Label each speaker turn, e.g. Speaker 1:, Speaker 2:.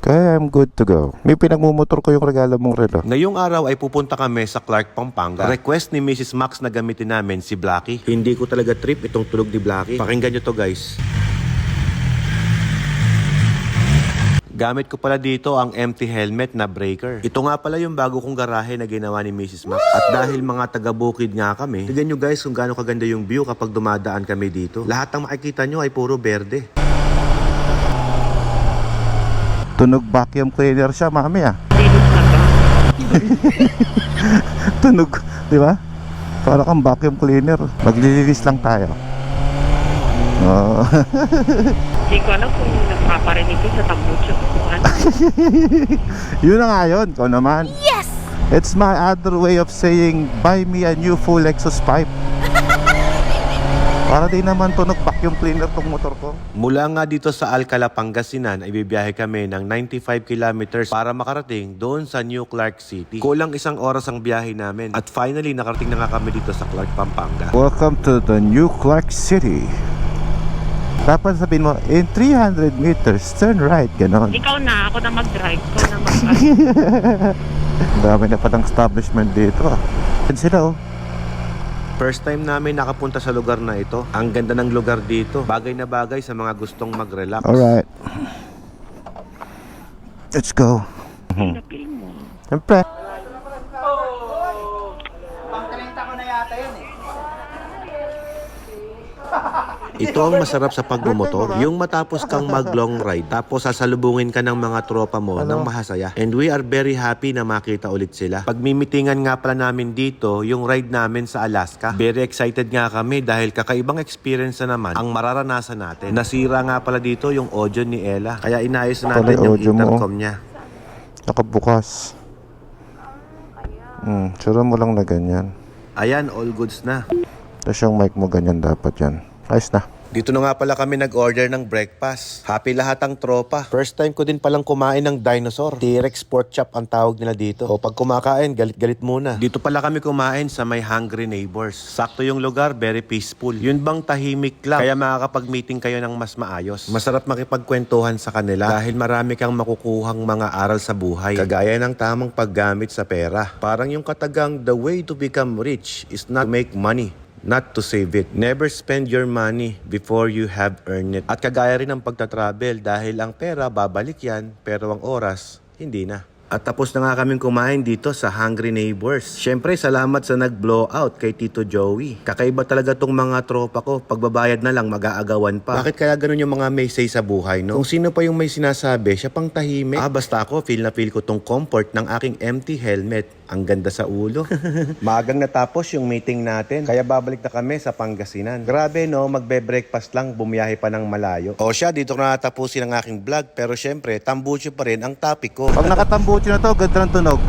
Speaker 1: Kaya I'm good to go. May pinagmumotor ko yung regalo mong relo.
Speaker 2: Ngayong araw ay pupunta kami sa Clark, Pampanga. Request ni Mrs. Max na gamitin namin si Blackie. Hindi ko talaga trip itong tulog ni Blackie. Pakinggan nyo to guys. Gamit ko pala dito ang empty helmet na breaker. Ito nga pala yung bago kong garahe na ginawa ni Mrs. Max. At dahil mga taga-bukid nga kami, tignan nyo guys kung gaano kaganda yung view kapag dumadaan kami dito. Lahat ng makikita nyo ay puro berde.
Speaker 1: Tunog vacuum cleaner siya, mami ah. Tunog, di ba? Para kang vacuum cleaner. Maglilinis lang tayo. Oh.
Speaker 3: Hindi ko alam kung nagpaparinig ko sa tambucho.
Speaker 1: Yun na nga yun, ikaw naman.
Speaker 4: Yes!
Speaker 1: It's my other way of saying, buy me a new full exhaust pipe. Para di naman tunog vacuum cleaner tong motor ko.
Speaker 2: Mula nga dito sa Alcala, Pangasinan ay bibiyahe kami ng 95 kilometers para makarating doon sa New Clark City. Kulang isang oras ang biyahe namin. At finally, nakarating na nga kami dito sa Clark, Pampanga.
Speaker 1: Welcome to the New Clark City. Dapat sabihin mo, in 300 meters, turn right, ganon.
Speaker 3: Ikaw na, ako na mag-drive. Ikaw na mag-drive.
Speaker 1: Dami na palang establishment dito. Yan sila oh.
Speaker 2: First time namin nakapunta sa lugar na ito. Ang ganda ng lugar dito. Bagay na bagay sa mga gustong mag-relax.
Speaker 1: Alright. Let's go.
Speaker 3: Napil mo.
Speaker 1: Siyempre.
Speaker 2: Ito ang masarap sa pagmumotor. Yung matapos kang mag-long ride, tapos sasalubungin ka ng mga tropa mo ng mahasaya. And we are very happy na makita ulit sila. Pagmimitingan nga pala namin dito, yung ride namin sa Alaska. Very excited nga kami dahil kakaibang experience na naman ang mararanasan natin. Nasira nga pala dito yung audio ni Ella. Kaya inayos na natin yung intercom niya.
Speaker 1: Nakabukas. Sura mo lang na ganyan.
Speaker 2: Ayan, all goods na.
Speaker 1: Tapos yung mic mo ganyan dapat yan. Ayos na.
Speaker 2: Dito na nga pala kami nag-order ng breakfast. Happy lahat ang tropa. First time ko din palang kumain ng dinosaur. T-Rex pork chop ang tawag nila dito. O pag kumakain, galit-galit muna. Dito pala kami kumain sa may Hungry Neighbors. Sakto yung lugar, very peaceful. Yun bang tahimik lang? Kaya makakapag-meeting kayo ng mas maayos. Masarap makipagkwentuhan sa kanila dahil marami kang makukuhang mga aral sa buhay. Kagaya ng tamang paggamit sa pera. Parang yung katagang, the way to become rich is not to make money, not to save it. Never spend your money before you have earned it. At kagaya rin ng pagtatravel dahil ang pera babalik yan, pero ang oras, hindi na. At tapos na nga kaming kumain dito sa Hungry Neighbors. Syempre, salamat sa nag-blowout kay Tito Joey. Kakaiba talaga tong mga tropa ko. Pagbabayad na lang, mag-aagawan pa. Bakit kaya ganun yung mga may say sa buhay, no? Kung sino pa yung may sinasabi, siya pang tahimik. Basta ako, feel na feel ko tong comfort ng aking empty helmet. Ang ganda sa ulo. Maagang natapos yung meeting natin, kaya babalik na kami sa Pangasinan. Grabe no, magbe-breakfast lang, bumiyahe pa ng malayo. O siya, dito ko na natapusin ang aking vlog, pero syempre, tambucho pa rin ang topic ko.
Speaker 1: Pag nakatambucho na to, ganda ng tunog.